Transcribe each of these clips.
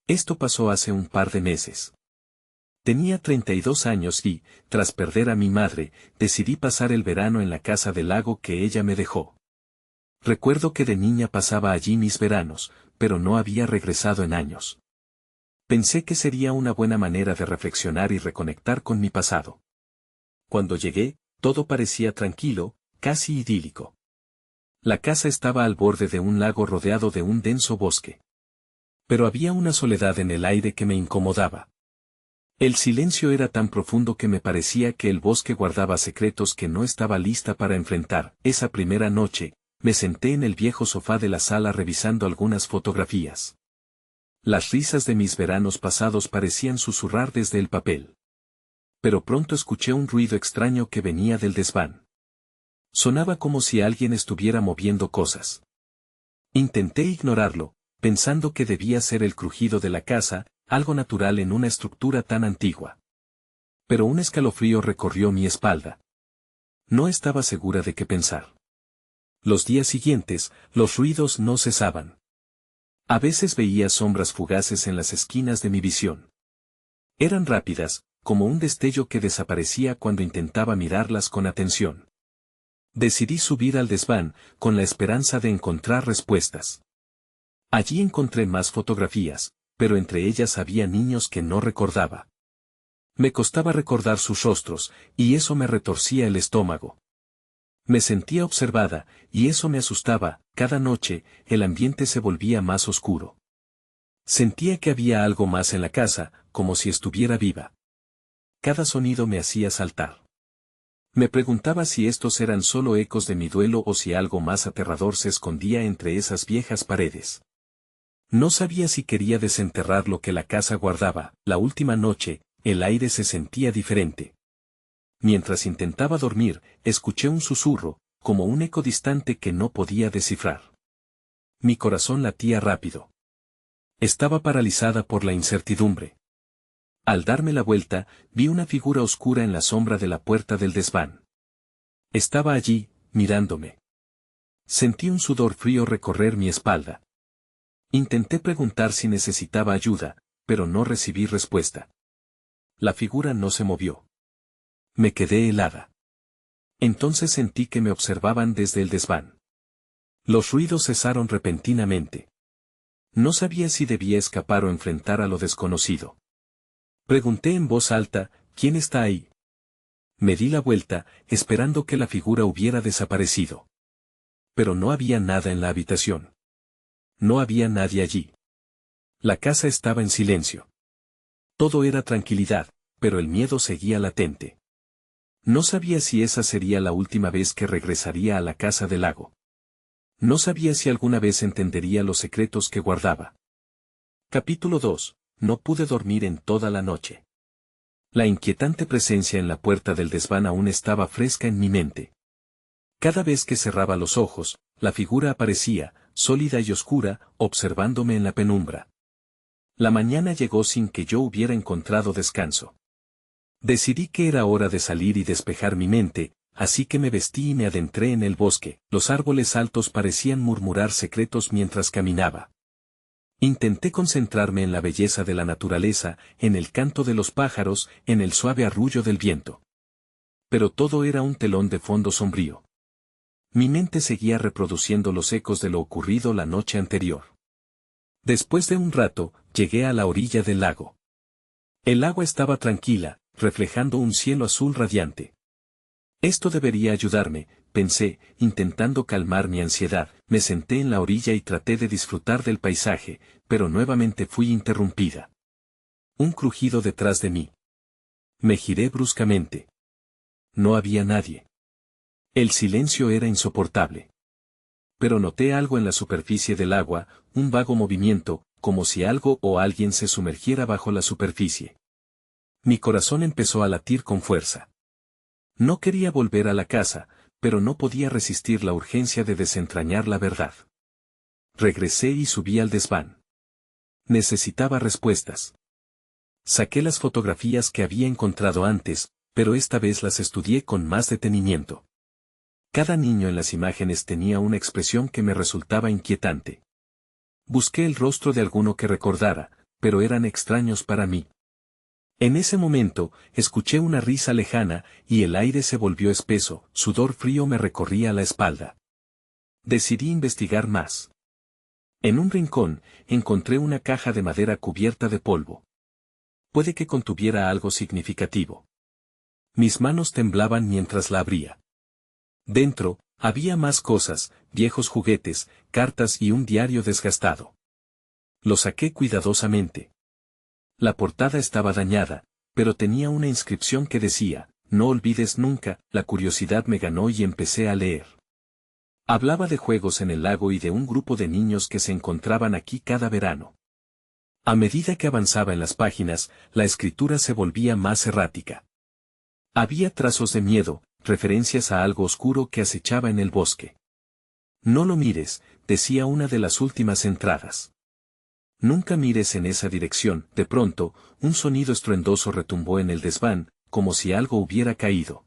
Esto pasó hace un par de meses. Tenía 32 años y, tras perder a mi madre, decidí pasar el verano en la casa del lago que ella me dejó. Recuerdo que de niña pasaba allí mis veranos, pero no había regresado en años. Pensé que sería una buena manera de reflexionar y reconectar con mi pasado. Cuando llegué, todo parecía tranquilo, casi idílico. La casa estaba al borde de un lago rodeado de un denso bosque. Pero había una soledad en el aire que me incomodaba. El silencio era tan profundo que me parecía que el bosque guardaba secretos que no estaba lista para enfrentar. Esa primera noche, me senté en el viejo sofá de la sala revisando algunas fotografías. Las risas de mis veranos pasados parecían susurrar desde el papel. Pero pronto escuché un ruido extraño que venía del desván. Sonaba como si alguien estuviera moviendo cosas. Intenté ignorarlo, pensando que debía ser el crujido de la casa, algo natural en una estructura tan antigua. Pero un escalofrío recorrió mi espalda. No estaba segura de qué pensar. Los días siguientes, los ruidos no cesaban. A veces veía sombras fugaces en las esquinas de mi visión. Eran rápidas, como un destello que desaparecía cuando intentaba mirarlas con atención. Decidí subir al desván, con la esperanza de encontrar respuestas. Allí encontré más fotografías, pero entre ellas había niños que no recordaba. Me costaba recordar sus rostros, y eso me retorcía el estómago. Me sentía observada, y eso me asustaba. Cada noche, el ambiente se volvía más oscuro. Sentía que había algo más en la casa, como si estuviera viva. Cada sonido me hacía saltar. Me preguntaba si estos eran solo ecos de mi duelo o si algo más aterrador se escondía entre esas viejas paredes. No sabía si quería desenterrar lo que la casa guardaba. La última noche, el aire se sentía diferente. Mientras intentaba dormir, escuché un susurro, como un eco distante que no podía descifrar. Mi corazón latía rápido. Estaba paralizada por la incertidumbre. Al darme la vuelta, vi una figura oscura en la sombra de la puerta del desván. Estaba allí, mirándome. Sentí un sudor frío recorrer mi espalda. Intenté preguntar si necesitaba ayuda, pero no recibí respuesta. La figura no se movió. Me quedé helada. Entonces sentí que me observaban desde el desván. Los ruidos cesaron repentinamente. No sabía si debía escapar o enfrentar a lo desconocido. Pregunté en voz alta, ¿quién está ahí? Me di la vuelta, esperando que la figura hubiera desaparecido. Pero no había nada en la habitación. No había nadie allí. La casa estaba en silencio. Todo era tranquilidad, pero el miedo seguía latente. No sabía si esa sería la última vez que regresaría a la casa del lago. No sabía si alguna vez entendería los secretos que guardaba. Capítulo 2. No pude dormir en toda la noche. La inquietante presencia en la puerta del desván aún estaba fresca en mi mente. Cada vez que cerraba los ojos, la figura aparecía, sólida y oscura, observándome en la penumbra. La mañana llegó sin que yo hubiera encontrado descanso. Decidí que era hora de salir y despejar mi mente, así que me vestí y me adentré en el bosque. Los árboles altos parecían murmurar secretos mientras caminaba. Intenté concentrarme en la belleza de la naturaleza, en el canto de los pájaros, en el suave arrullo del viento. Pero todo era un telón de fondo sombrío. Mi mente seguía reproduciendo los ecos de lo ocurrido la noche anterior. Después de un rato, llegué a la orilla del lago. El agua estaba tranquila, reflejando un cielo azul radiante. Esto debería ayudarme, pensé, intentando calmar mi ansiedad. Me senté en la orilla y traté de disfrutar del paisaje, pero nuevamente fui interrumpida. Un crujido detrás de mí. Me giré bruscamente. No había nadie. El silencio era insoportable. Pero noté algo en la superficie del agua, un vago movimiento, como si algo o alguien se sumergiera bajo la superficie. Mi corazón empezó a latir con fuerza. No quería volver a la casa, pero no podía resistir la urgencia de desentrañar la verdad. Regresé y subí al desván. Necesitaba respuestas. Saqué las fotografías que había encontrado antes, pero esta vez las estudié con más detenimiento. Cada niño en las imágenes tenía una expresión que me resultaba inquietante. Busqué el rostro de alguno que recordara, pero eran extraños para mí. En ese momento, escuché una risa lejana, y el aire se volvió espeso, sudor frío me recorría la espalda. Decidí investigar más. En un rincón, encontré una caja de madera cubierta de polvo. Puede que contuviera algo significativo. Mis manos temblaban mientras la abría. Dentro, había más cosas, viejos juguetes, cartas y un diario desgastado. Lo saqué cuidadosamente. La portada estaba dañada, pero tenía una inscripción que decía, no olvides nunca. La curiosidad me ganó y empecé a leer. Hablaba de juegos en el lago y de un grupo de niños que se encontraban aquí cada verano. A medida que avanzaba en las páginas, la escritura se volvía más errática. Había trazos de miedo, referencias a algo oscuro que acechaba en el bosque. No lo mires, decía una de las últimas entradas. Nunca mires en esa dirección. De pronto, un sonido estruendoso retumbó en el desván, como si algo hubiera caído.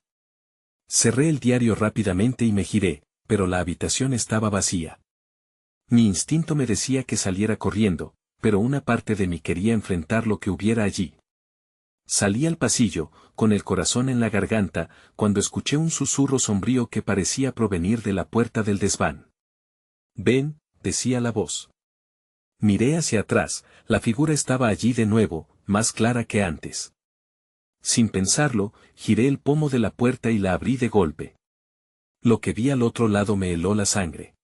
Cerré el diario rápidamente y me giré, pero la habitación estaba vacía. Mi instinto me decía que saliera corriendo, pero una parte de mí quería enfrentar lo que hubiera allí. Salí al pasillo, con el corazón en la garganta, cuando escuché un susurro sombrío que parecía provenir de la puerta del desván. Ven, decía la voz. Miré hacia atrás, la figura estaba allí de nuevo, más clara que antes. Sin pensarlo, giré el pomo de la puerta y la abrí de golpe. Lo que vi al otro lado me heló la sangre.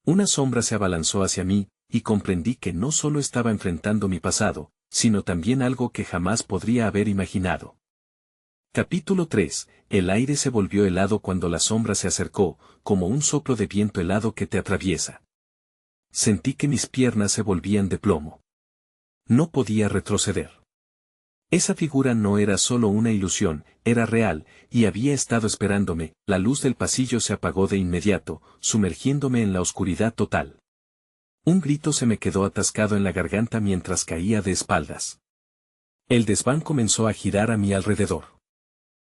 Una sombra se abalanzó hacia mí, y comprendí que no solo estaba enfrentando mi pasado, sino también algo que jamás podría haber imaginado. Capítulo 3. El aire se volvió helado cuando la sombra se acercó, como un soplo de viento helado que te atraviesa. Sentí que mis piernas se volvían de plomo. No podía retroceder. Esa figura no era solo una ilusión, era real, y había estado esperándome. La luz del pasillo se apagó de inmediato, sumergiéndome en la oscuridad total. Un grito se me quedó atascado en la garganta mientras caía de espaldas. El desván comenzó a girar a mi alrededor.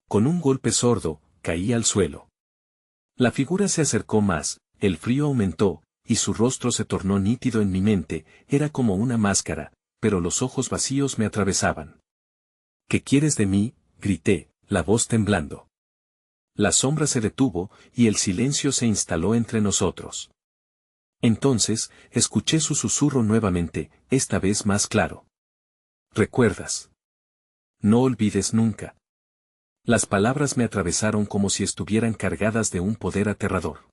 Con un golpe sordo, caí al suelo. La figura se acercó más, el frío aumentó, y su rostro se tornó nítido en mi mente. Era como una máscara, pero los ojos vacíos me atravesaban. ¿Qué quieres de mí?, grité, la voz temblando. La sombra se detuvo, y el silencio se instaló entre nosotros. Entonces, escuché su susurro nuevamente, esta vez más claro. ¿Recuerdas? No olvides nunca. Las palabras me atravesaron como si estuvieran cargadas de un poder aterrador.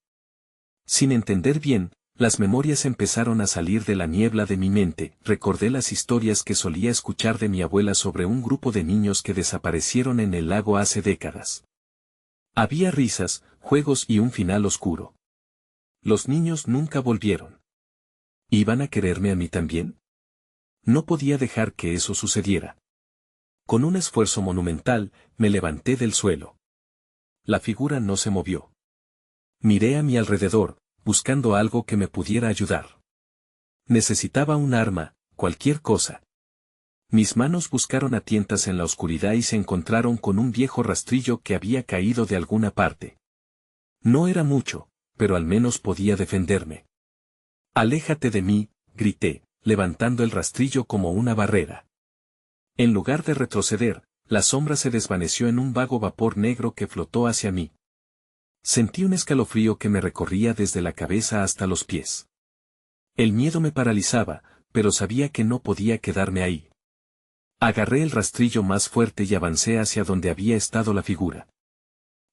Sin entender bien, las memorias empezaron a salir de la niebla de mi mente. Recordé las historias que solía escuchar de mi abuela sobre un grupo de niños que desaparecieron en el lago hace décadas. Había risas, juegos y un final oscuro. Los niños nunca volvieron. ¿Iban a quererme a mí también? No podía dejar que eso sucediera. Con un esfuerzo monumental, me levanté del suelo. La figura no se movió. Miré a mi alrededor, buscando algo que me pudiera ayudar. Necesitaba un arma, cualquier cosa. Mis manos buscaron a tientas en la oscuridad y se encontraron con un viejo rastrillo que había caído de alguna parte. No era mucho, pero al menos podía defenderme. «Aléjate de mí», grité, levantando el rastrillo como una barrera. En lugar de retroceder, la sombra se desvaneció en un vago vapor negro que flotó hacia mí. Sentí un escalofrío que me recorría desde la cabeza hasta los pies. El miedo me paralizaba, pero sabía que no podía quedarme ahí. Agarré el rastrillo más fuerte y avancé hacia donde había estado la figura.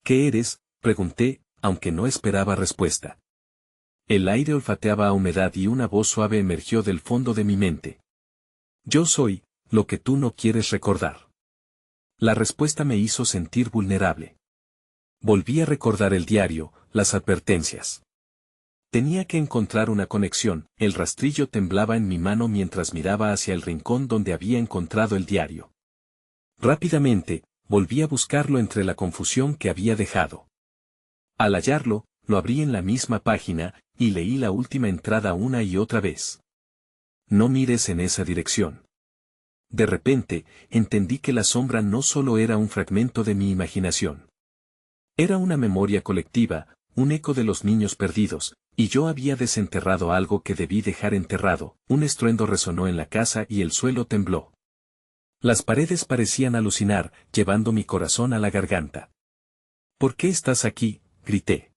«¿Qué eres?», pregunté, aunque no esperaba respuesta. El aire olfateaba a humedad y una voz suave emergió del fondo de mi mente. «Yo soy lo que tú no quieres recordar». La respuesta me hizo sentir vulnerable. Volví a recordar el diario, las advertencias. Tenía que encontrar una conexión. El rastrillo temblaba en mi mano mientras miraba hacia el rincón donde había encontrado el diario. Rápidamente, volví a buscarlo entre la confusión que había dejado. Al hallarlo, lo abrí en la misma página, y leí la última entrada una y otra vez. «No mires en esa dirección». De repente, entendí que la sombra no solo era un fragmento de mi imaginación. Era una memoria colectiva, un eco de los niños perdidos, Y yo había desenterrado algo que debí dejar enterrado. Un estruendo resonó en la casa y el suelo tembló. Las paredes parecían alucinar, llevando mi corazón a la garganta. ¿Por qué estás aquí?, grité.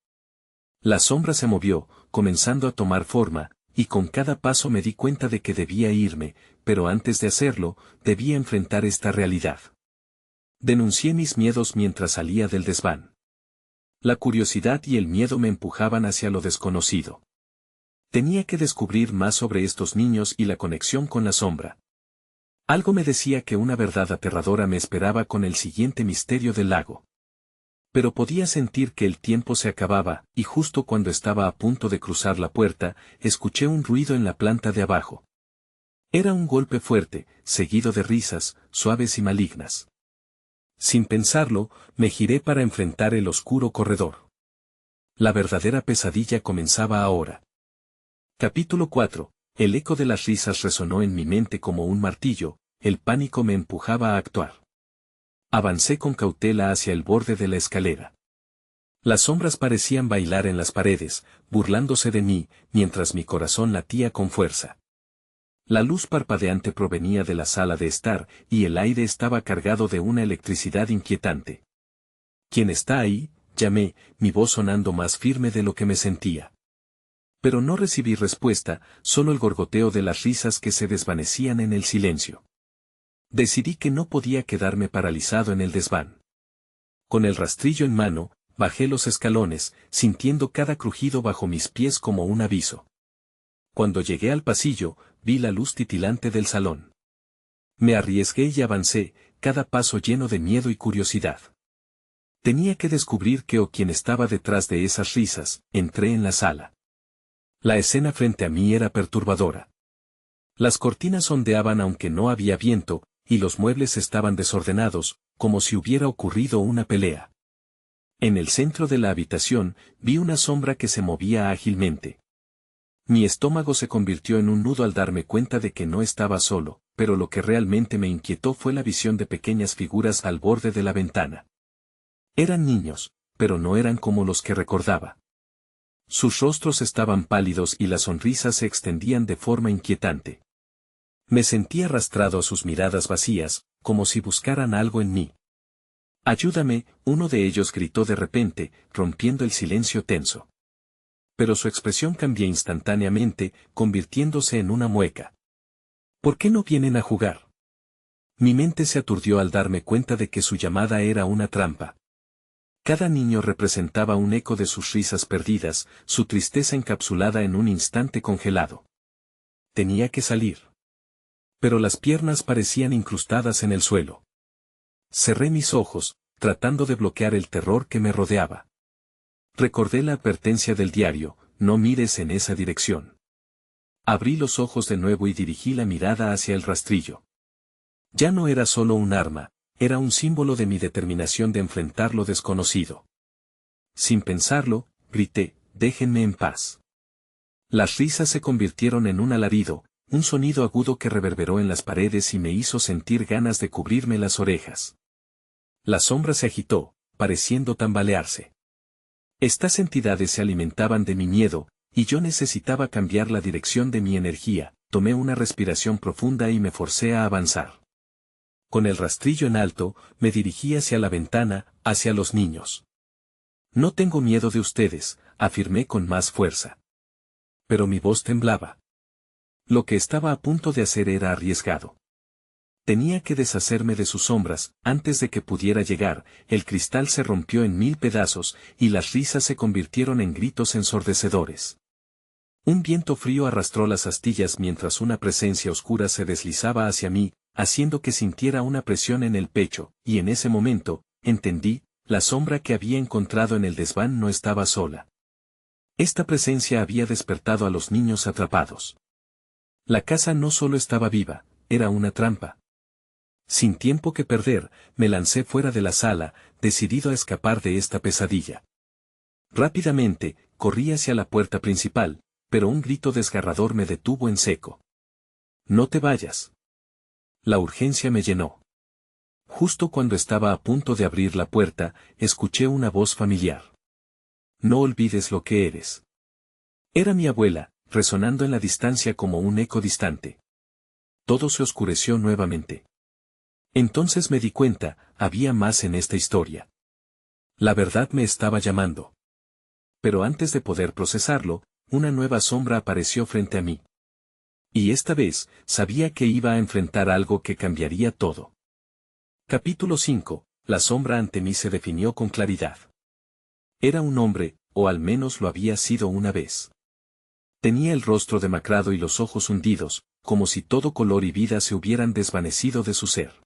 La sombra se movió, comenzando a tomar forma, y con cada paso me di cuenta de que debía irme, pero antes de hacerlo, debía enfrentar esta realidad. Denuncié mis miedos mientras salía del desván. La curiosidad y el miedo me empujaban hacia lo desconocido. Tenía que descubrir más sobre estos niños y la conexión con la sombra. Algo me decía que una verdad aterradora me esperaba con el siguiente misterio del lago. Pero podía sentir que el tiempo se acababa, y justo cuando estaba a punto de cruzar la puerta, escuché un ruido en la planta de abajo. Era un golpe fuerte, seguido de risas, suaves y malignas. Sin pensarlo, me giré para enfrentar el oscuro corredor. La verdadera pesadilla comenzaba ahora. Capítulo 4. El eco de las risas resonó en mi mente como un martillo, el pánico me empujaba a actuar. Avancé con cautela hacia el borde de la escalera. Las sombras parecían bailar en las paredes, burlándose de mí, mientras mi corazón latía con fuerza. La luz parpadeante provenía de la sala de estar, y el aire estaba cargado de una electricidad inquietante. ¿Quién está ahí?, llamé, mi voz sonando más firme de lo que me sentía. Pero no recibí respuesta, solo el gorgoteo de las risas que se desvanecían en el silencio. Decidí que no podía quedarme paralizado en el desván. Con el rastrillo en mano, bajé los escalones, sintiendo cada crujido bajo mis pies como un aviso. Cuando llegué al pasillo, vi la luz titilante del salón. Me arriesgué y avancé, cada paso lleno de miedo y curiosidad. Tenía que descubrir qué o quién estaba detrás de esas risas. Entré en la sala. La escena frente a mí era perturbadora. Las cortinas ondeaban aunque no había viento, y los muebles estaban desordenados, como si hubiera ocurrido una pelea. En el centro de la habitación, vi una sombra que se movía ágilmente. Mi estómago se convirtió en un nudo al darme cuenta de que no estaba solo, pero lo que realmente me inquietó fue la visión de pequeñas figuras al borde de la ventana. Eran niños, pero no eran como los que recordaba. Sus rostros estaban pálidos y las sonrisas se extendían de forma inquietante. Me sentí arrastrado a sus miradas vacías, como si buscaran algo en mí. «Ayúdame», uno de ellos gritó de repente, rompiendo el silencio tenso. Pero su expresión cambió instantáneamente, convirtiéndose en una mueca. ¿Por qué no vienen a jugar? Mi mente se aturdió al darme cuenta de que su llamada era una trampa. Cada niño representaba un eco de sus risas perdidas, su tristeza encapsulada en un instante congelado. Tenía que salir. Pero las piernas parecían incrustadas en el suelo. Cerré mis ojos, tratando de bloquear el terror que me rodeaba. Recordé la advertencia del diario, no mires en esa dirección. Abrí los ojos de nuevo y dirigí la mirada hacia el rastrillo. Ya no era solo un arma, era un símbolo de mi determinación de enfrentar lo desconocido. Sin pensarlo, grité, «déjenme en paz». Las risas se convirtieron en un alarido, un sonido agudo que reverberó en las paredes y me hizo sentir ganas de cubrirme las orejas. La sombra se agitó, pareciendo tambalearse. Estas entidades se alimentaban de mi miedo, y yo necesitaba cambiar la dirección de mi energía. Tomé una respiración profunda y me forcé a avanzar. Con el rastrillo en alto, me dirigí hacia la ventana, hacia los niños. «No tengo miedo de ustedes», afirmé con más fuerza. Pero mi voz temblaba. Lo que estaba a punto de hacer era arriesgado. Tenía que deshacerme de sus sombras. Antes de que pudiera llegar, el cristal se rompió en 1000 pedazos, y las risas se convirtieron en gritos ensordecedores. Un viento frío arrastró las astillas mientras una presencia oscura se deslizaba hacia mí, haciendo que sintiera una presión en el pecho, y en ese momento, entendí, la sombra que había encontrado en el desván no estaba sola. Esta presencia había despertado a los niños atrapados. La casa no solo estaba viva, era una trampa. Sin tiempo que perder, me lancé fuera de la sala, decidido a escapar de esta pesadilla. Rápidamente, corrí hacia la puerta principal, pero un grito desgarrador me detuvo en seco. «No te vayas». La urgencia me llenó. Justo cuando estaba a punto de abrir la puerta, escuché una voz familiar. «No olvides lo que eres». Era mi abuela, resonando en la distancia como un eco distante. Todo se oscureció nuevamente. Entonces me di cuenta, había más en esta historia. La verdad me estaba llamando. Pero antes de poder procesarlo, una nueva sombra apareció frente a mí. Y esta vez, sabía que iba a enfrentar algo que cambiaría todo. Capítulo 5. La sombra ante mí se definió con claridad. Era un hombre, o al menos lo había sido una vez. Tenía el rostro demacrado y los ojos hundidos, como si todo color y vida se hubieran desvanecido de su ser.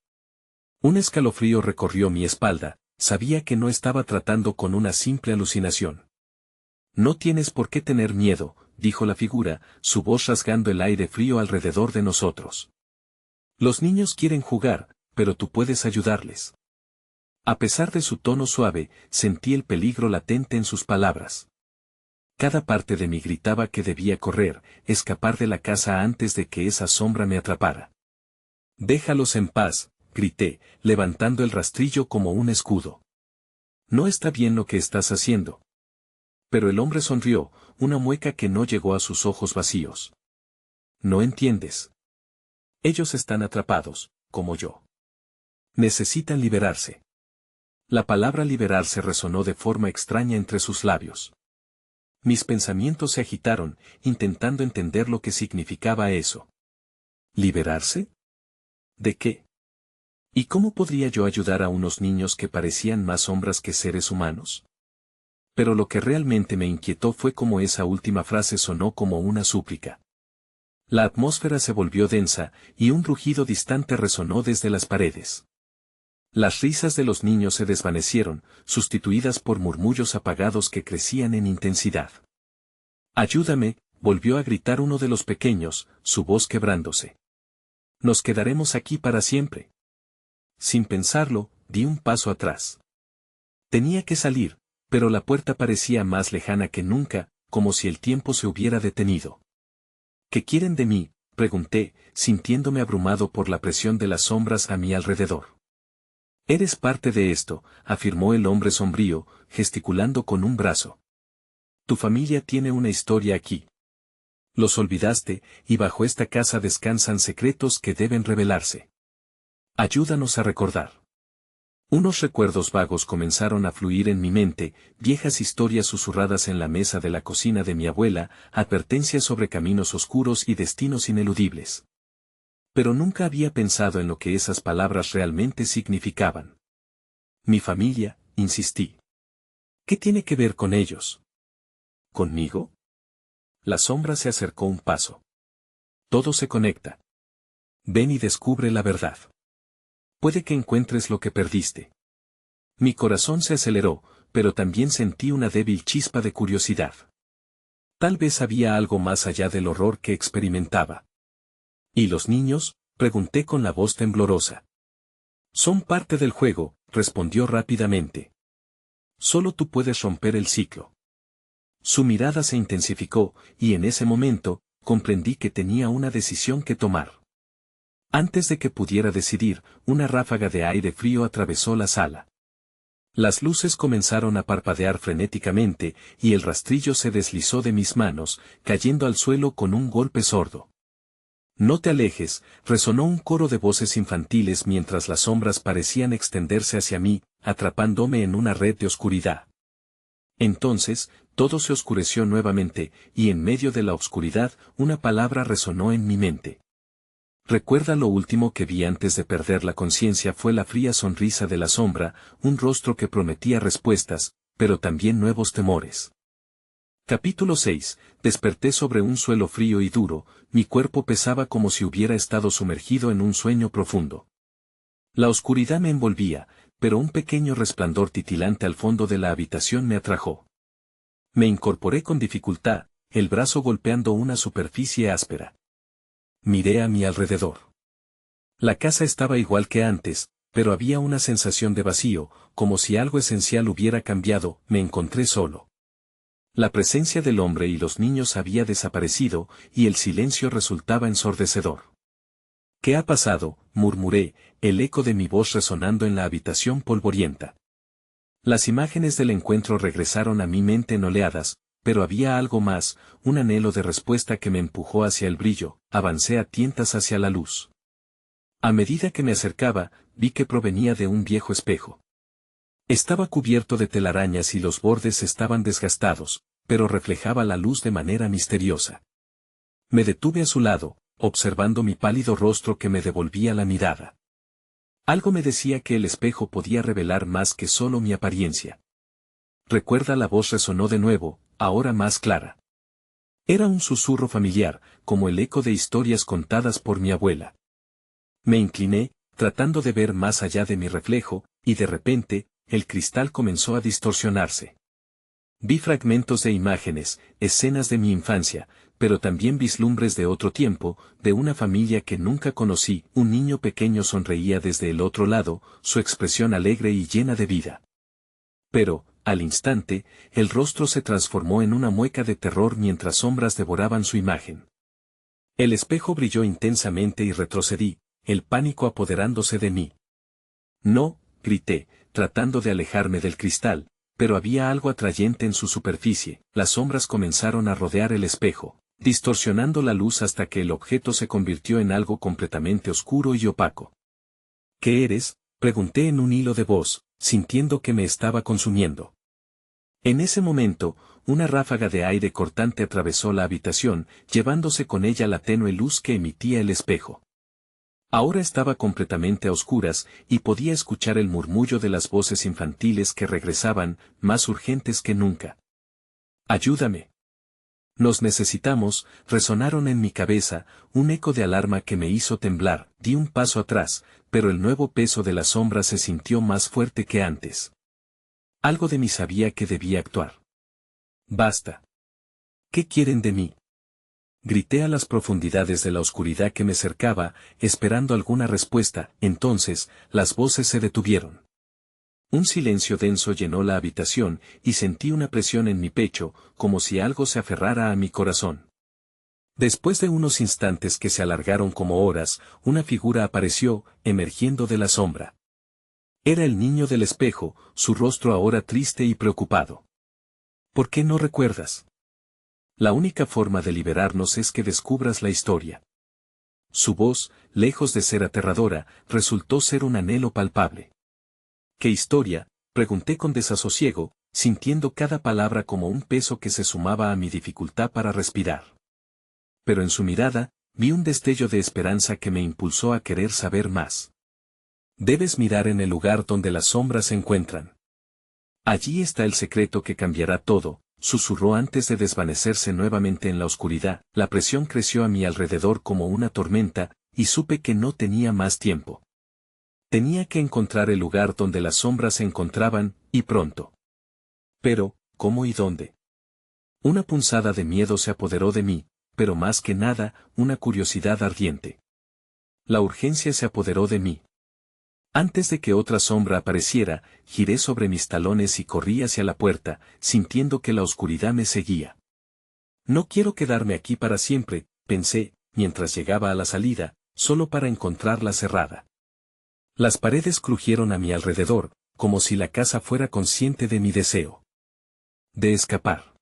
Un escalofrío recorrió mi espalda, sabía que no estaba tratando con una simple alucinación. No tienes por qué tener miedo, dijo la figura, su voz rasgando el aire frío alrededor de nosotros. Los niños quieren jugar, pero tú puedes ayudarles. A pesar de su tono suave, sentí el peligro latente en sus palabras. Cada parte de mí gritaba que debía correr, escapar de la casa antes de que esa sombra me atrapara. Déjalos en paz, grité, levantando el rastrillo como un escudo. No está bien lo que estás haciendo. Pero el hombre sonrió, una mueca que no llegó a sus ojos vacíos. No entiendes. Ellos están atrapados, como yo. Necesitan liberarse. La palabra liberarse resonó de forma extraña entre sus labios. Mis pensamientos se agitaron, intentando entender lo que significaba eso. ¿Liberarse? ¿De qué? ¿Y cómo podría yo ayudar a unos niños que parecían más sombras que seres humanos? Pero lo que realmente me inquietó fue cómo esa última frase sonó como una súplica. La atmósfera se volvió densa, y un rugido distante resonó desde las paredes. Las risas de los niños se desvanecieron, sustituidas por murmullos apagados que crecían en intensidad. «Ayúdame», volvió a gritar uno de los pequeños, su voz quebrándose. «Nos quedaremos aquí para siempre». Sin pensarlo, di un paso atrás. Tenía que salir, pero la puerta parecía más lejana que nunca, como si el tiempo se hubiera detenido. «¿Qué quieren de mí?», pregunté, sintiéndome abrumado por la presión de las sombras a mi alrededor. «Eres parte de esto», afirmó el hombre sombrío, gesticulando con un brazo. «Tu familia tiene una historia aquí. Los olvidaste, y bajo esta casa descansan secretos que deben revelarse. Ayúdanos a recordar». Unos recuerdos vagos comenzaron a fluir en mi mente, viejas historias susurradas en la mesa de la cocina de mi abuela, advertencias sobre caminos oscuros y destinos ineludibles. Pero nunca había pensado en lo que esas palabras realmente significaban. «Mi familia», insistí. «¿Qué tiene que ver con ellos?» «¿Conmigo?» La sombra se acercó un paso. «Todo se conecta. Ven y descubre la verdad. Puede que encuentres lo que perdiste». Mi corazón se aceleró, pero también sentí una débil chispa de curiosidad. Tal vez había algo más allá del horror que experimentaba. «¿Y los niños?», pregunté con la voz temblorosa. «Son parte del juego», respondió rápidamente. «Solo tú puedes romper el ciclo». Su mirada se intensificó, y en ese momento, comprendí que tenía una decisión que tomar. Antes de que pudiera decidir, una ráfaga de aire frío atravesó la sala. Las luces comenzaron a parpadear frenéticamente, y el rastrillo se deslizó de mis manos, cayendo al suelo con un golpe sordo. «No te alejes», resonó un coro de voces infantiles mientras las sombras parecían extenderse hacia mí, atrapándome en una red de oscuridad. Entonces, todo se oscureció nuevamente, y en medio de la oscuridad, una palabra resonó en mi mente. Recuerda, lo último que vi antes de perder la conciencia fue la fría sonrisa de la sombra, un rostro que prometía respuestas, pero también nuevos temores. Capítulo 6. Desperté sobre un suelo frío y duro, mi cuerpo pesaba como si hubiera estado sumergido en un sueño profundo. La oscuridad me envolvía, pero un pequeño resplandor titilante al fondo de la habitación me atrajo. Me incorporé con dificultad, el brazo golpeando una superficie áspera. Miré a mi alrededor. La casa estaba igual que antes, pero había una sensación de vacío, como si algo esencial hubiera cambiado. Me encontré solo. La presencia del hombre y los niños había desaparecido, y el silencio resultaba ensordecedor. «¿Qué ha pasado?», murmuré, el eco de mi voz resonando en la habitación polvorienta. Las imágenes del encuentro regresaron a mi mente en oleadas, pero había algo más, un anhelo de respuesta que me empujó hacia el brillo, avancé a tientas hacia la luz. A medida que me acercaba, vi que provenía de un viejo espejo. Estaba cubierto de telarañas y los bordes estaban desgastados, pero reflejaba la luz de manera misteriosa. Me detuve a su lado, observando mi pálido rostro que me devolvía la mirada. Algo me decía que el espejo podía revelar más que solo mi apariencia. Recuerda, la voz resonó de nuevo, ahora más clara. Era un susurro familiar, como el eco de historias contadas por mi abuela. Me incliné, tratando de ver más allá de mi reflejo, y de repente, el cristal comenzó a distorsionarse. Vi fragmentos de imágenes, escenas de mi infancia, pero también vislumbres de otro tiempo, de una familia que nunca conocí. Un niño pequeño sonreía desde el otro lado, su expresión alegre y llena de vida. Pero, al instante, el rostro se transformó en una mueca de terror mientras sombras devoraban su imagen. El espejo brilló intensamente y retrocedí, el pánico apoderándose de mí. No, grité, tratando de alejarme del cristal, pero había algo atrayente en su superficie. Las sombras comenzaron a rodear el espejo, distorsionando la luz hasta que el objeto se convirtió en algo completamente oscuro y opaco. ¿Qué eres?, pregunté en un hilo de voz, sintiendo que me estaba consumiendo. En ese momento, una ráfaga de aire cortante atravesó la habitación, llevándose con ella la tenue luz que emitía el espejo. Ahora estaba completamente a oscuras, y podía escuchar el murmullo de las voces infantiles que regresaban, más urgentes que nunca. «¡Ayúdame! Nos necesitamos», resonaron en mi cabeza, un eco de alarma que me hizo temblar. Di un paso atrás, pero el nuevo peso de la sombra se sintió más fuerte que antes. Algo de mí sabía que debía actuar. «¡Basta! ¿Qué quieren de mí?», grité a las profundidades de la oscuridad que me cercaba, esperando alguna respuesta. Entonces, las voces se detuvieron. Un silencio denso llenó la habitación, y sentí una presión en mi pecho, como si algo se aferrara a mi corazón. Después de unos instantes que se alargaron como horas, una figura apareció, emergiendo de la sombra. Era el niño del espejo, su rostro ahora triste y preocupado. «¿Por qué no recuerdas? La única forma de liberarnos es que descubras la historia». Su voz, lejos de ser aterradora, resultó ser un anhelo palpable. «¿Qué historia?», pregunté con desasosiego, sintiendo cada palabra como un peso que se sumaba a mi dificultad para respirar. Pero en su mirada, vi un destello de esperanza que me impulsó a querer saber más. «Debes mirar en el lugar donde las sombras se encuentran. Allí está el secreto que cambiará todo», susurró antes de desvanecerse nuevamente en la oscuridad. La presión creció a mi alrededor como una tormenta, y supe que no tenía más tiempo. Tenía que encontrar el lugar donde las sombras se encontraban, y pronto. Pero, ¿cómo y dónde? Una punzada de miedo se apoderó de mí, pero más que nada, una curiosidad ardiente. La urgencia se apoderó de mí. Antes de que otra sombra apareciera, giré sobre mis talones y corrí hacia la puerta, sintiendo que la oscuridad me seguía. «No quiero quedarme aquí para siempre», pensé, mientras llegaba a la salida, solo para encontrarla cerrada. Las paredes crujieron a mi alrededor, como si la casa fuera consciente de mi deseo de escapar.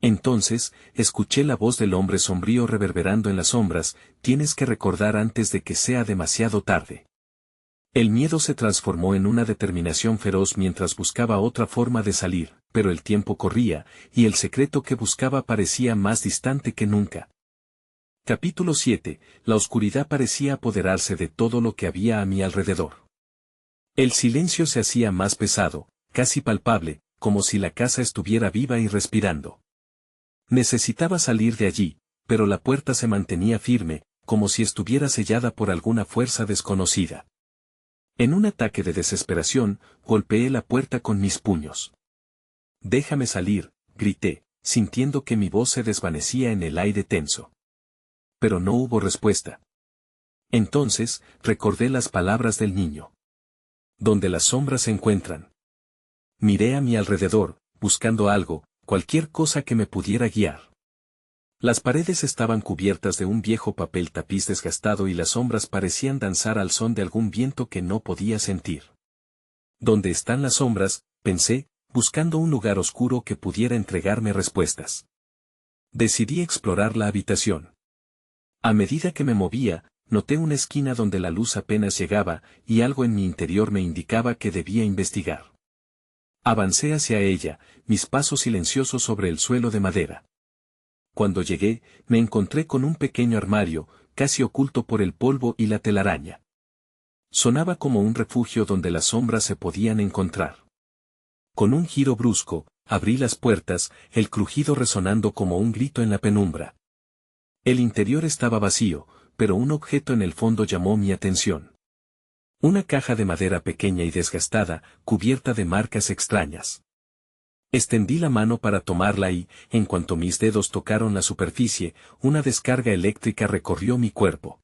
Entonces, escuché la voz del hombre sombrío reverberando en las sombras: «Tienes que recordar antes de que sea demasiado tarde». El miedo se transformó en una determinación feroz mientras buscaba otra forma de salir, pero el tiempo corría, y el secreto que buscaba parecía más distante que nunca. Capítulo 7. La oscuridad parecía apoderarse de todo lo que había a mi alrededor. El silencio se hacía más pesado, casi palpable, como si la casa estuviera viva y respirando. Necesitaba salir de allí, pero la puerta se mantenía firme, como si estuviera sellada por alguna fuerza desconocida. En un ataque de desesperación, golpeé la puerta con mis puños. «Déjame salir», grité, sintiendo que mi voz se desvanecía en el aire tenso. Pero no hubo respuesta. Entonces, recordé las palabras del niño. «Donde las sombras se encuentran». Miré a mi alrededor, buscando algo, cualquier cosa que me pudiera guiar. Las paredes estaban cubiertas de un viejo papel tapiz desgastado y las sombras parecían danzar al son de algún viento que no podía sentir. «¿Dónde están las sombras?», pensé, buscando un lugar oscuro que pudiera entregarme respuestas. Decidí explorar la habitación. A medida que me movía, noté una esquina donde la luz apenas llegaba, y algo en mi interior me indicaba que debía investigar. Avancé hacia ella, mis pasos silenciosos sobre el suelo de madera. Cuando llegué, me encontré con un pequeño armario, casi oculto por el polvo y la telaraña. Sonaba como un refugio donde las sombras se podían encontrar. Con un giro brusco, abrí las puertas, el crujido resonando como un grito en la penumbra. El interior estaba vacío, pero un objeto en el fondo llamó mi atención. Una caja de madera pequeña y desgastada, cubierta de marcas extrañas. Extendí la mano para tomarla y, en cuanto mis dedos tocaron la superficie, una descarga eléctrica recorrió mi cuerpo.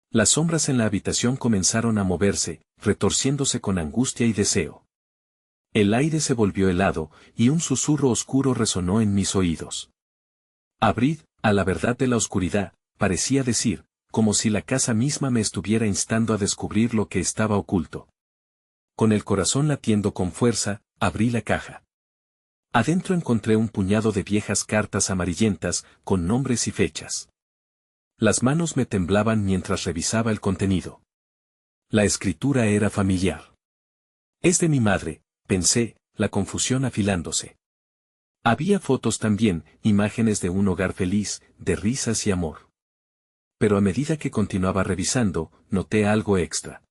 Las sombras en la habitación comenzaron a moverse, retorciéndose con angustia y deseo. El aire se volvió helado, y un susurro oscuro resonó en mis oídos. Abrid, a la verdad de la oscuridad, parecía decir, como si la casa misma me estuviera instando a descubrir lo que estaba oculto. Con el corazón latiendo con fuerza, abrí la caja. Adentro encontré un puñado de viejas cartas amarillentas, con nombres y fechas. Las manos me temblaban mientras revisaba el contenido. La escritura era familiar. Es de mi madre, pensé, la confusión afilándose. Había fotos también, imágenes de un hogar feliz, de risas y amor. Pero a medida que continuaba revisando, noté algo extra.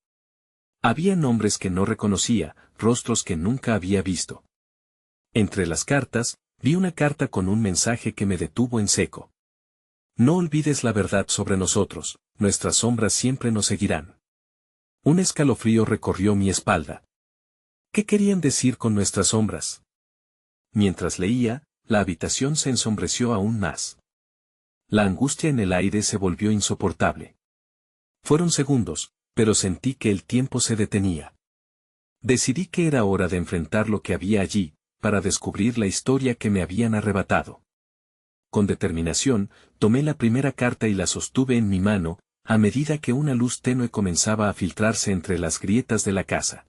Había nombres que no reconocía, rostros que nunca había visto. Entre las cartas, vi una carta con un mensaje que me detuvo en seco. No olvides la verdad sobre nosotros, nuestras sombras siempre nos seguirán. Un escalofrío recorrió mi espalda. ¿Qué querían decir con nuestras sombras? Mientras leía, la habitación se ensombreció aún más. La angustia en el aire se volvió insoportable. Fueron segundos, pero sentí que el tiempo se detenía. Decidí que era hora de enfrentar lo que había allí, para descubrir la historia que me habían arrebatado. Con determinación, tomé la primera carta y la sostuve en mi mano, a medida que una luz tenue comenzaba a filtrarse entre las grietas de la casa.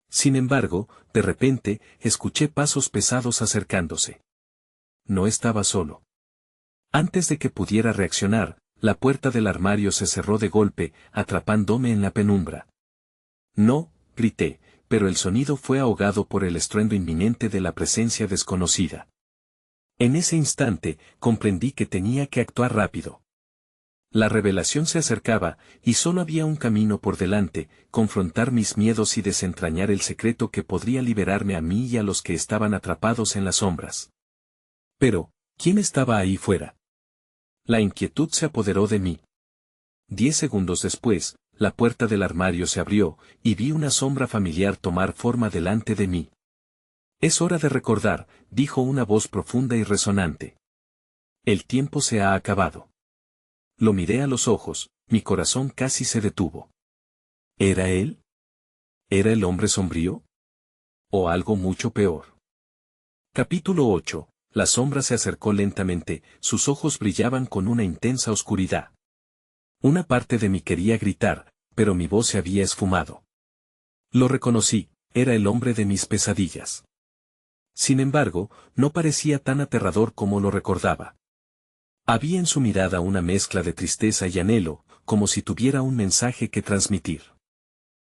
Sin embargo, de repente, escuché pasos pesados acercándose. No estaba solo. Antes de que pudiera reaccionar, la puerta del armario se cerró de golpe, atrapándome en la penumbra. No, grité, pero el sonido fue ahogado por el estruendo inminente de la presencia desconocida. En ese instante, comprendí que tenía que actuar rápido. La revelación se acercaba, y solo había un camino por delante, confrontar mis miedos y desentrañar el secreto que podría liberarme a mí y a los que estaban atrapados en las sombras. Pero, ¿quién estaba ahí fuera? La inquietud se apoderó de mí. 10 segundos después, la puerta del armario se abrió, y vi una sombra familiar tomar forma delante de mí. Es hora de recordar, dijo una voz profunda y resonante. El tiempo se ha acabado. Lo miré a los ojos, mi corazón casi se detuvo. ¿Era él? ¿Era el hombre sombrío? ¿O algo mucho peor? Capítulo 8. La sombra se acercó lentamente, sus ojos brillaban con una intensa oscuridad. Una parte de mí quería gritar, pero mi voz se había esfumado. Lo reconocí, era el hombre de mis pesadillas. Sin embargo, no parecía tan aterrador como lo recordaba. Había en su mirada una mezcla de tristeza y anhelo, como si tuviera un mensaje que transmitir.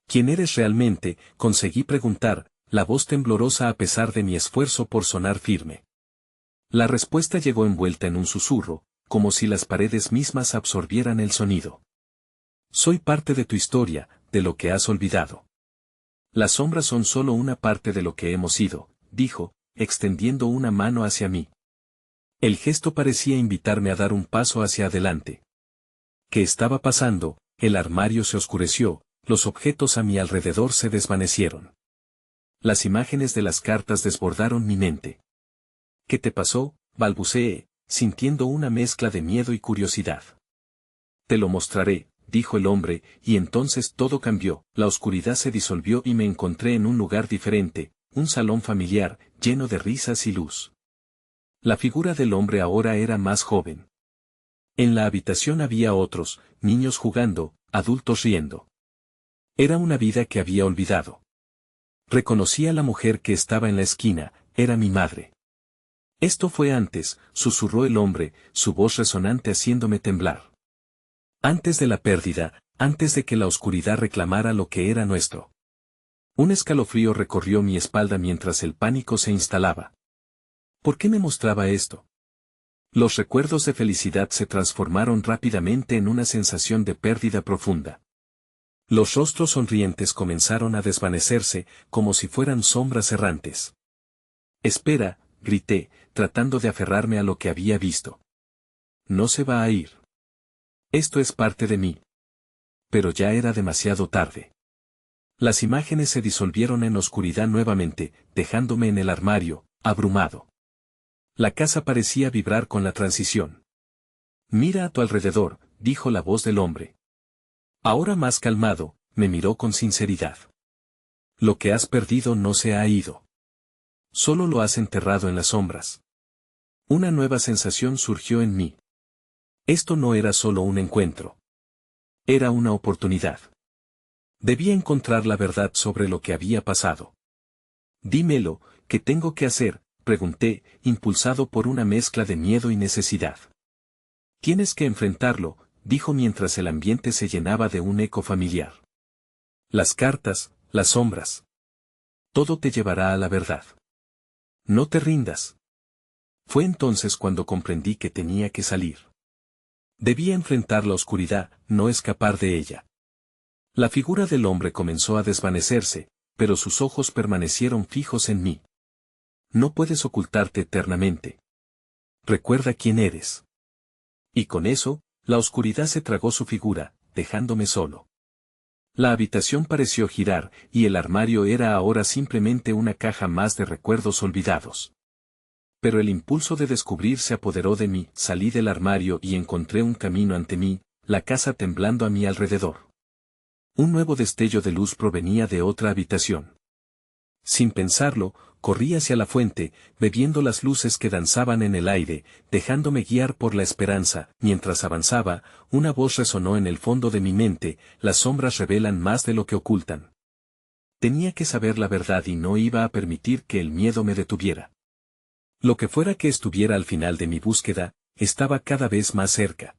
¿Quién eres realmente?, conseguí preguntar, la voz temblorosa a pesar de mi esfuerzo por sonar firme. La respuesta llegó envuelta en un susurro, como si las paredes mismas absorbieran el sonido. Soy parte de tu historia, de lo que has olvidado. Las sombras son solo una parte de lo que hemos sido, dijo, extendiendo una mano hacia mí. El gesto parecía invitarme a dar un paso hacia adelante. ¿Qué estaba pasando? El armario se oscureció, los objetos a mi alrededor se desvanecieron. Las imágenes de las cartas desbordaron mi mente. ¿Qué te pasó?, balbuceé, sintiendo una mezcla de miedo y curiosidad. Te lo mostraré, dijo el hombre, y entonces todo cambió, la oscuridad se disolvió y me encontré en un lugar diferente, un salón familiar, lleno de risas y luz. La figura del hombre ahora era más joven. En la habitación había otros, niños jugando, adultos riendo. Era una vida que había olvidado. Reconocí a la mujer que estaba en la esquina, era mi madre. Esto fue antes, susurró el hombre, su voz resonante haciéndome temblar. Antes de la pérdida, antes de que la oscuridad reclamara lo que era nuestro. Un escalofrío recorrió mi espalda mientras el pánico se instalaba. ¿Por qué me mostraba esto? Los recuerdos de felicidad se transformaron rápidamente en una sensación de pérdida profunda. Los rostros sonrientes comenzaron a desvanecerse, como si fueran sombras errantes. Espera, grité, tratando de aferrarme a lo que había visto. No se va a ir. Esto es parte de mí. Pero ya era demasiado tarde. Las imágenes se disolvieron en oscuridad nuevamente, dejándome en el armario, abrumado. La casa parecía vibrar con la transición. Mira a tu alrededor, dijo la voz del hombre. Ahora más calmado, me miró con sinceridad. Lo que has perdido no se ha ido. Solo lo has enterrado en las sombras. Una nueva sensación surgió en mí. Esto no era solo un encuentro. Era una oportunidad. Debía encontrar la verdad sobre lo que había pasado. Dímelo, ¿qué tengo que hacer?, pregunté, impulsado por una mezcla de miedo y necesidad. Tienes que enfrentarlo, dijo mientras el ambiente se llenaba de un eco familiar. Las cartas, las sombras. Todo te llevará a la verdad. No te rindas. Fue entonces cuando comprendí que tenía que salir. Debía enfrentar la oscuridad, no escapar de ella. La figura del hombre comenzó a desvanecerse, pero sus ojos permanecieron fijos en mí. No puedes ocultarte eternamente. Recuerda quién eres. Y con eso, la oscuridad se tragó su figura, dejándome solo. La habitación pareció girar, y el armario era ahora simplemente una caja más de recuerdos olvidados. Pero el impulso de descubrir se apoderó de mí, salí del armario y encontré un camino ante mí, la casa temblando a mi alrededor. Un nuevo destello de luz provenía de otra habitación. Sin pensarlo, corrí hacia la fuente, bebiendo las luces que danzaban en el aire, dejándome guiar por la esperanza. Mientras avanzaba, una voz resonó en el fondo de mi mente: las sombras revelan más de lo que ocultan. Tenía que saber la verdad y no iba a permitir que el miedo me detuviera. Lo que fuera que estuviera al final de mi búsqueda, estaba cada vez más cerca.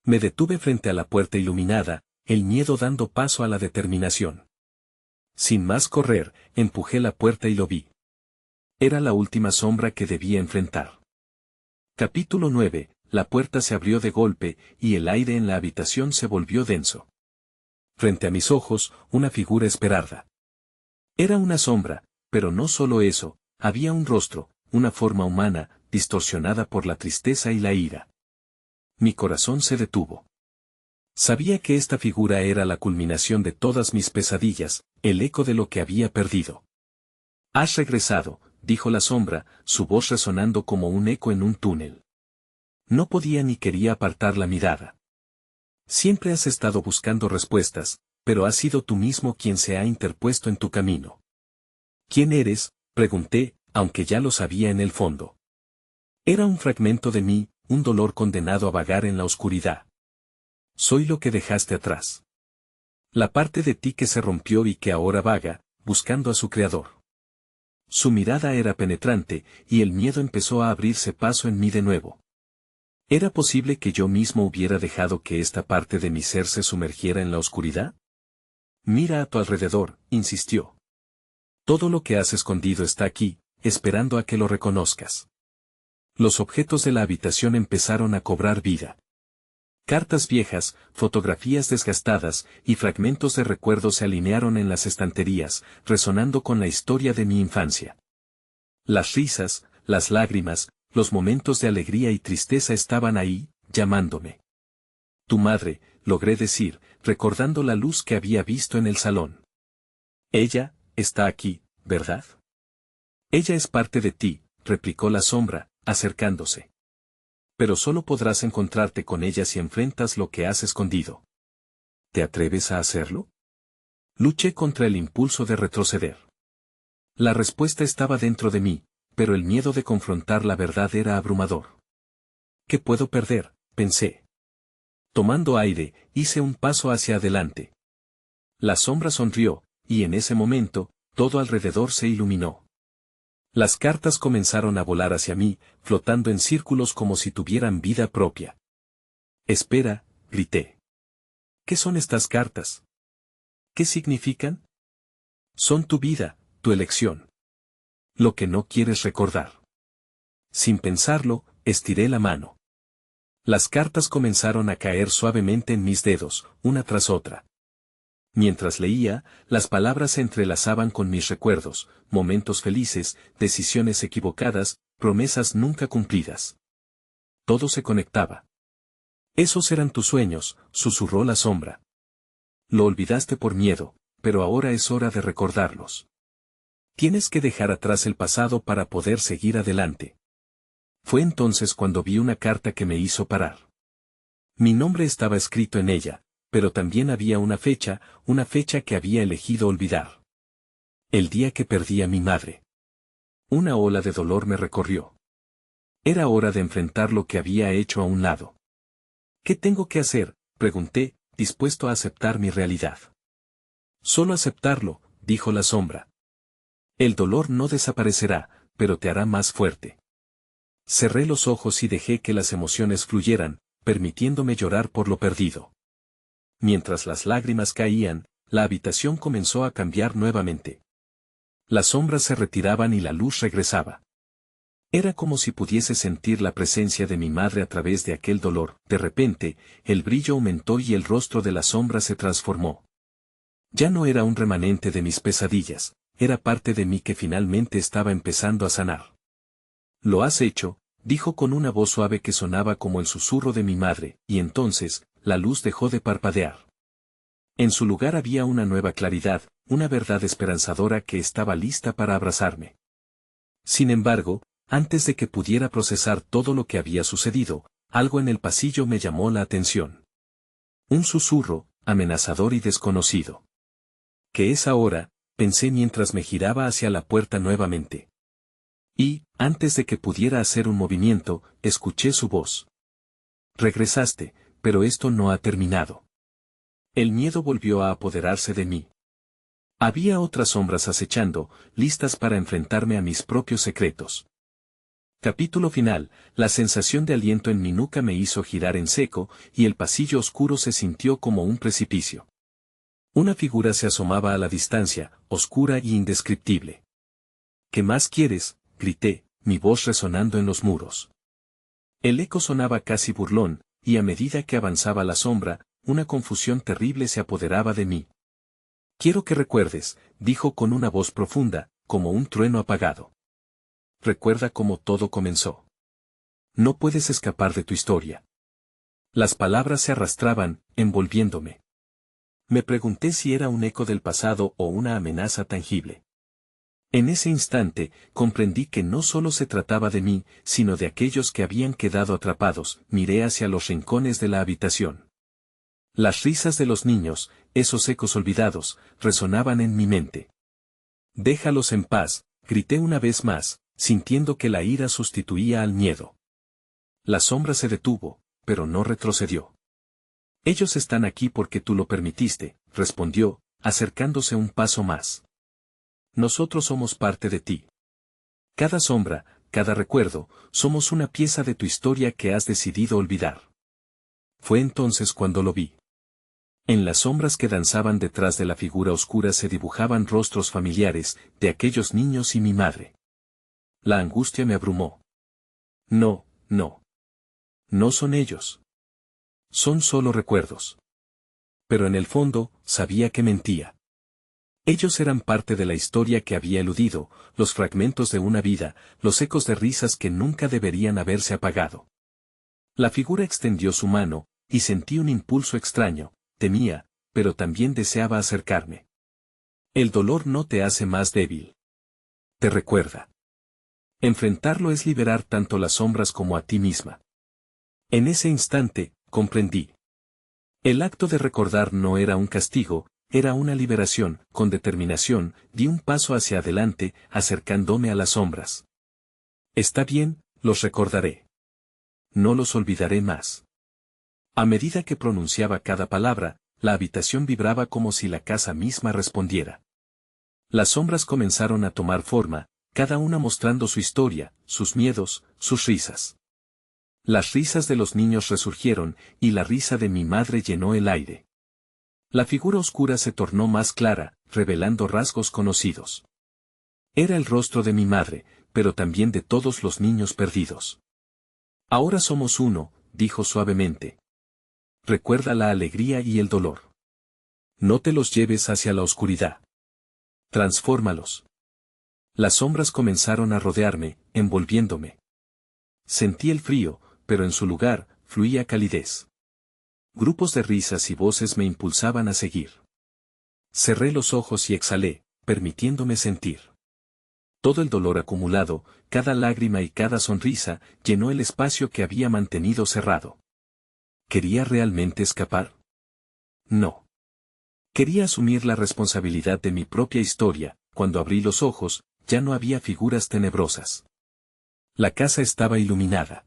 Me detuve frente a la puerta iluminada, el miedo dando paso a la determinación. Sin más correr, empujé la puerta y lo vi. Era la última sombra que debía enfrentar. Capítulo 9. La puerta se abrió de golpe, y el aire en la habitación se volvió denso. Frente a mis ojos, una figura esperada. Era una sombra, pero no solo eso, había un rostro, una forma humana, distorsionada por la tristeza y la ira. Mi corazón se detuvo. Sabía que esta figura era la culminación de todas mis pesadillas, el eco de lo que había perdido. Has regresado, dijo la sombra, su voz resonando como un eco en un túnel. No podía ni quería apartar la mirada. Siempre has estado buscando respuestas, pero has sido tú mismo quien se ha interpuesto en tu camino. ¿Quién eres?, pregunté, aunque ya lo sabía en el fondo. Era un fragmento de mí, un dolor condenado a vagar en la oscuridad. Soy lo que dejaste atrás. La parte de ti que se rompió y que ahora vaga, buscando a su creador. Su mirada era penetrante, y el miedo empezó a abrirse paso en mí de nuevo. ¿Era posible que yo mismo hubiera dejado que esta parte de mi ser se sumergiera en la oscuridad? Mira a tu alrededor, insistió. Todo lo que has escondido está aquí, esperando a que lo reconozcas. Los objetos de la habitación empezaron a cobrar vida. Cartas viejas, fotografías desgastadas, y fragmentos de recuerdos se alinearon en las estanterías, resonando con la historia de mi infancia. Las risas, las lágrimas, los momentos de alegría y tristeza estaban ahí, llamándome. Tu madre, logré decir, recordando la luz que había visto en el salón. Ella, está aquí, ¿verdad? Ella es parte de ti, replicó la sombra, acercándose. Pero solo podrás encontrarte con ella si enfrentas lo que has escondido. ¿Te atreves a hacerlo? Luché contra el impulso de retroceder. La respuesta estaba dentro de mí, pero el miedo de confrontar la verdad era abrumador. ¿Qué puedo perder?, pensé. Tomando aire, hice un paso hacia adelante. La sombra sonrió, y en ese momento, todo alrededor se iluminó. Las cartas comenzaron a volar hacia mí, flotando en círculos como si tuvieran vida propia. «Espera», grité. «¿Qué son estas cartas? ¿Qué significan?» «Son tu vida, tu elección. Lo que no quieres recordar». Sin pensarlo, estiré la mano. Las cartas comenzaron a caer suavemente en mis dedos, una tras otra. Mientras leía, las palabras se entrelazaban con mis recuerdos, momentos felices, decisiones equivocadas, promesas nunca cumplidas. Todo se conectaba. «Esos eran tus sueños», susurró la sombra. «Lo olvidaste por miedo, pero ahora es hora de recordarlos. Tienes que dejar atrás el pasado para poder seguir adelante». Fue entonces cuando vi una carta que me hizo parar. Mi nombre estaba escrito en ella, pero también había una fecha que había elegido olvidar. El día que perdí a mi madre. Una ola de dolor me recorrió. Era hora de enfrentar lo que había hecho a un lado. «¿Qué tengo que hacer?», pregunté, dispuesto a aceptar mi realidad. «Solo aceptarlo», dijo la sombra. «El dolor no desaparecerá, pero te hará más fuerte». Cerré los ojos y dejé que las emociones fluyeran, permitiéndome llorar por lo perdido. Mientras las lágrimas caían, la habitación comenzó a cambiar nuevamente. Las sombras se retiraban y la luz regresaba. Era como si pudiese sentir la presencia de mi madre a través de aquel dolor. De repente, el brillo aumentó y el rostro de la sombra se transformó. Ya no era un remanente de mis pesadillas, era parte de mí que finalmente estaba empezando a sanar. «Lo has hecho», dijo con una voz suave que sonaba como el susurro de mi madre, y entonces, la luz dejó de parpadear. En su lugar había una nueva claridad, una verdad esperanzadora que estaba lista para abrazarme. Sin embargo, antes de que pudiera procesar todo lo que había sucedido, algo en el pasillo me llamó la atención. Un susurro, amenazador y desconocido. «¿Qué es ahora?», pensé mientras me giraba hacia la puerta nuevamente. Y, antes de que pudiera hacer un movimiento, escuché su voz. «Regresaste, pero esto no ha terminado». El miedo volvió a apoderarse de mí. Había otras sombras acechando, listas para enfrentarme a mis propios secretos. Capítulo final. La sensación de aliento en mi nuca me hizo girar en seco, y el pasillo oscuro se sintió como un precipicio. Una figura se asomaba a la distancia, oscura y indescriptible. «¿Qué más quieres?», grité, mi voz resonando en los muros. El eco sonaba casi burlón, y a medida que avanzaba la sombra, una confusión terrible se apoderaba de mí. «Quiero que recuerdes», dijo con una voz profunda, como un trueno apagado. «Recuerda cómo todo comenzó. No puedes escapar de tu historia». Las palabras se arrastraban, envolviéndome. Me pregunté si era un eco del pasado o una amenaza tangible. En ese instante, comprendí que no solo se trataba de mí, sino de aquellos que habían quedado atrapados. Miré hacia los rincones de la habitación. Las risas de los niños, esos ecos olvidados, resonaban en mi mente. «Déjalos en paz», grité una vez más, sintiendo que la ira sustituía al miedo. La sombra se detuvo, pero no retrocedió. «Ellos están aquí porque tú lo permitiste», respondió, acercándose un paso más. «Nosotros somos parte de ti. Cada sombra, cada recuerdo, somos una pieza de tu historia que has decidido olvidar». Fue entonces cuando lo vi. En las sombras que danzaban detrás de la figura oscura se dibujaban rostros familiares, de aquellos niños y mi madre. La angustia me abrumó. «No, no. No son ellos. Son solo recuerdos». Pero en el fondo, sabía que mentía. Ellos eran parte de la historia que había eludido, los fragmentos de una vida, los ecos de risas que nunca deberían haberse apagado. La figura extendió su mano, y sentí un impulso extraño, temía, pero también deseaba acercarme. El dolor no te hace más débil. Te recuerda. Enfrentarlo es liberar tanto las sombras como a ti misma. En ese instante, comprendí. El acto de recordar no era un castigo, era una liberación. Con determinación, di un paso hacia adelante, acercándome a las sombras. «Está bien, los recordaré. No los olvidaré más». A medida que pronunciaba cada palabra, la habitación vibraba como si la casa misma respondiera. Las sombras comenzaron a tomar forma, cada una mostrando su historia, sus miedos, sus risas. Las risas de los niños resurgieron, y la risa de mi madre llenó el aire. La figura oscura se tornó más clara, revelando rasgos conocidos. Era el rostro de mi madre, pero también de todos los niños perdidos. Ahora somos uno, dijo suavemente. Recuerda la alegría y el dolor. No te los lleves hacia la oscuridad. Transfórmalos. Las sombras comenzaron a rodearme, envolviéndome. Sentí el frío, pero en su lugar, fluía calidez. Grupos de risas y voces me impulsaban a seguir. Cerré los ojos y exhalé, permitiéndome sentir. Todo el dolor acumulado, cada lágrima y cada sonrisa, llenó el espacio que había mantenido cerrado. ¿Quería realmente escapar? No. Quería asumir la responsabilidad de mi propia historia. Cuando abrí los ojos, ya no había figuras tenebrosas. La casa estaba iluminada.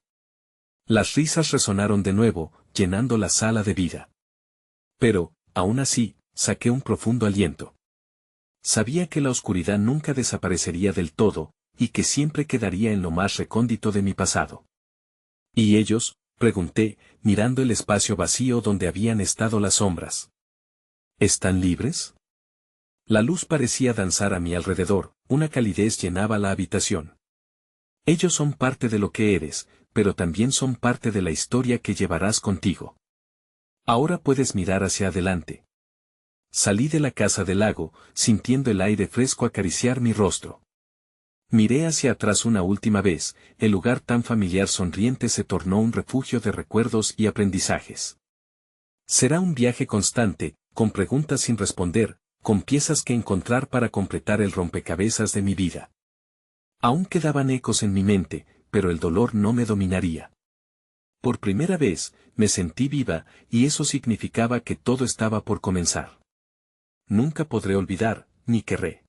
Las risas resonaron de nuevo, llenando la sala de vida. Pero, aún así, saqué un profundo aliento. Sabía que la oscuridad nunca desaparecería del todo, y que siempre quedaría en lo más recóndito de mi pasado. ¿Y ellos? Pregunté, mirando el espacio vacío donde habían estado las sombras. ¿Están libres? La luz parecía danzar a mi alrededor, una calidez llenaba la habitación. Ellos son parte de lo que eres, pero también son parte de la historia que llevarás contigo. Ahora puedes mirar hacia adelante. Salí de la casa del lago, sintiendo el aire fresco acariciar mi rostro. Miré hacia atrás una última vez, el lugar tan familiar sonriente se tornó un refugio de recuerdos y aprendizajes. Será un viaje constante, con preguntas sin responder, con piezas que encontrar para completar el rompecabezas de mi vida. Aún quedaban ecos en mi mente, pero el dolor no me dominaría. Por primera vez, me sentí viva, y eso significaba que todo estaba por comenzar. Nunca podré olvidar, ni querré.